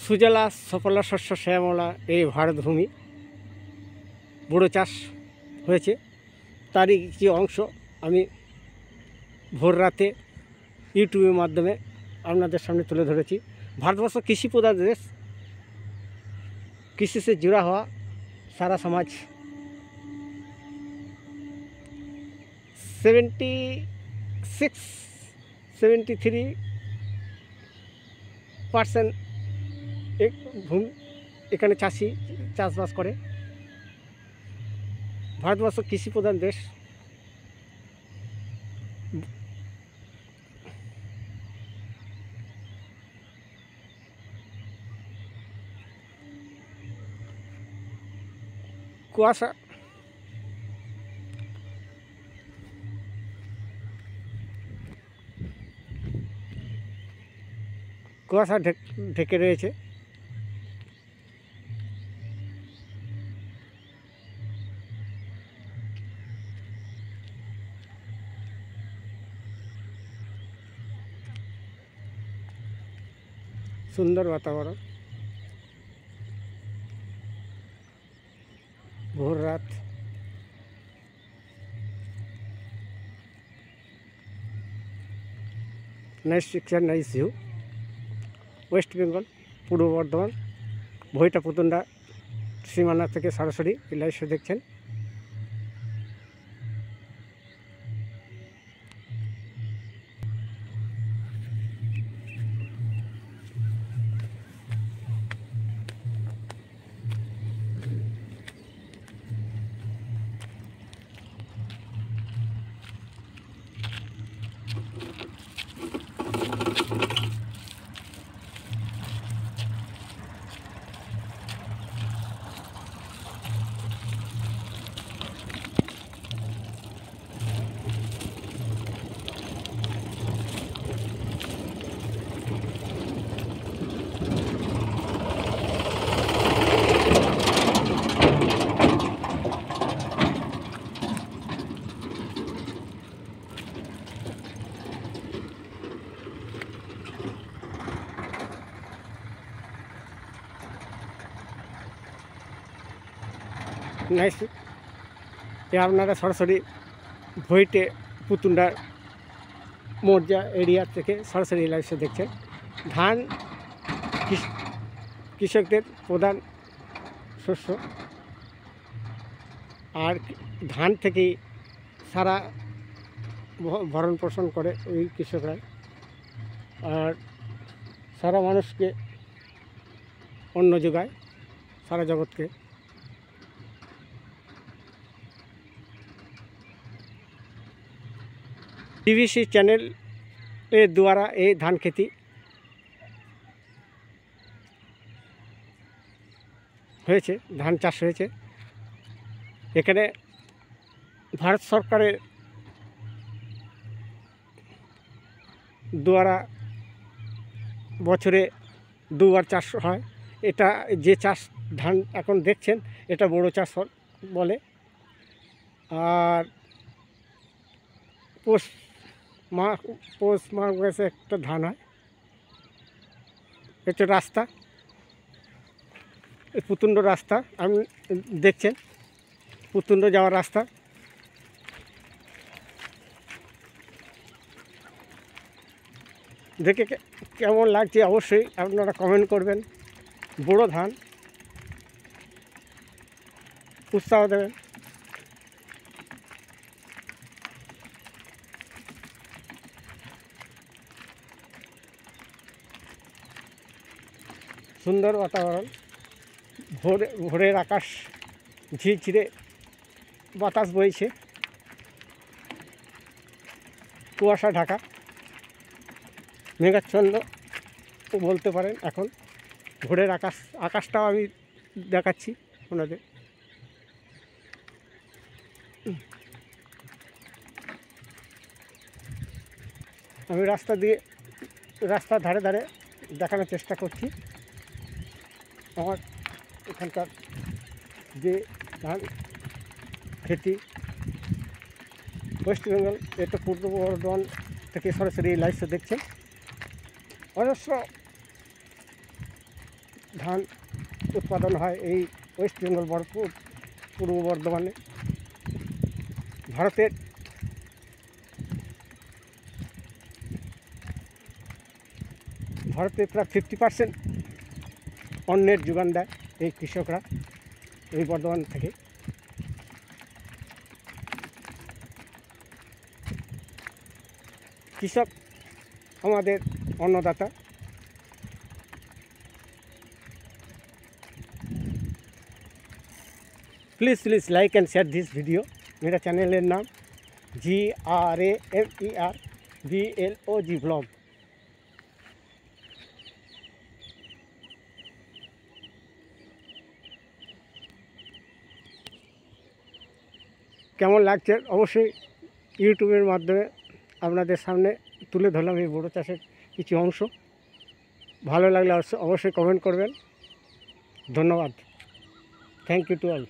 সুজলা সফলা শস্য শ্যামলা এই ভারতভূমি বোরো চাষ হয়েছে, তারই কিছু অংশ আমি ভোর রাতে ইউটিউবের মাধ্যমে আপনাদের সামনে তুলে ধরেছি। ভারতবর্ষ কৃষি প্রধান দেশ, कृषि से जुड़ा हुआ सारा समाज 73% एक भूमि এখানে চাষি চাষবাস করে। ভারতবর্ষ কৃষি প্রধান দেশ। কুয়াশা কুয়াশা ঢেকে রয়েছে। সুন্দর বাতাবরণ, ভোর রাত। Nice picture, nice view. West Bengal, পূর্ব বর্ধমান, ভৈটা পুতুন্ডা সীমানা থেকে সরাসরি লাইভে দেখছেন। নাইস, আপনারা সরাসরি ভৈটে পুতুন্ডা মৌজা এরিয়া থেকে সরাসরি লাইভে দেখছেন। ধান কৃষকদের প্রধান শস্য, আর ধান থেকেই সারা ভরণ পোষণ করে এই কৃষকরা, আর সারা মানুষকে অন্ন যোগায়, সারা জগৎকে। टीवीसी चैनल ए द्वारा ये धान खेती হয়েছে, ধান চাষ হয়েছে। এখানে ভারত সরকারের দ্বারা বছরে দুবার চাষ হয়। এটা যে চাষ ধান এখন দেখছেন এটা বড় চাষ বলে। আর পৌষ মাঘ মাসে একটা ধান হয়। এটা রাস্তা, পুতুন্ড রাস্তা আপনি দেখছেন, পুতুন্ড যাওয়ার রাস্তা। দেখে কেমন লাগছে অবশ্যই আপনারা কমেন্ট করবেন। বড় ধান, উৎসাহ দেবেন। সুন্দর বাতাবরণ, ভোরের আকাশ ঝিরঝিরে বাতাস বইছে, কুয়াশা ঢাকা, মেঘাচ্ছন্ন বলতে পারেন। এখন ভোরের আকাশটাও আমি দেখাচ্ছি ওনাদের। আমি রাস্তার ধারে ধারে দেখানোর চেষ্টা করছি আমার এখানকার যে ধান खेती ওয়েস্ট বেঙ্গল। এটা পূর্ব বর্ধমান থেকে সরাসরি লাইভে দেখছেন। অবশ্য ধান উৎপাদন হয় এই ওয়েস্ট বেঙ্গল পূর্ব বর্ধমানে। ভারতের প্রায় 50% অন্নের যোগান দেয় এই কৃষকরা এই বর্ধমান থেকে। কৃষক আমাদের अन्नदाता। Please like and share this video. मेरा चैनल नाम GRAMERBLOG ब्लॉग। কেমন লাগছে অবশ্যই ইউটিউবের মাধ্যমে আপনাদের সামনে তুলে ধরলাম এই বড় চাষের কিছু অংশ। ভালো লাগলে অবশ্যই কমেন্ট করবেন। ধন্যবাদ। Thank you to all.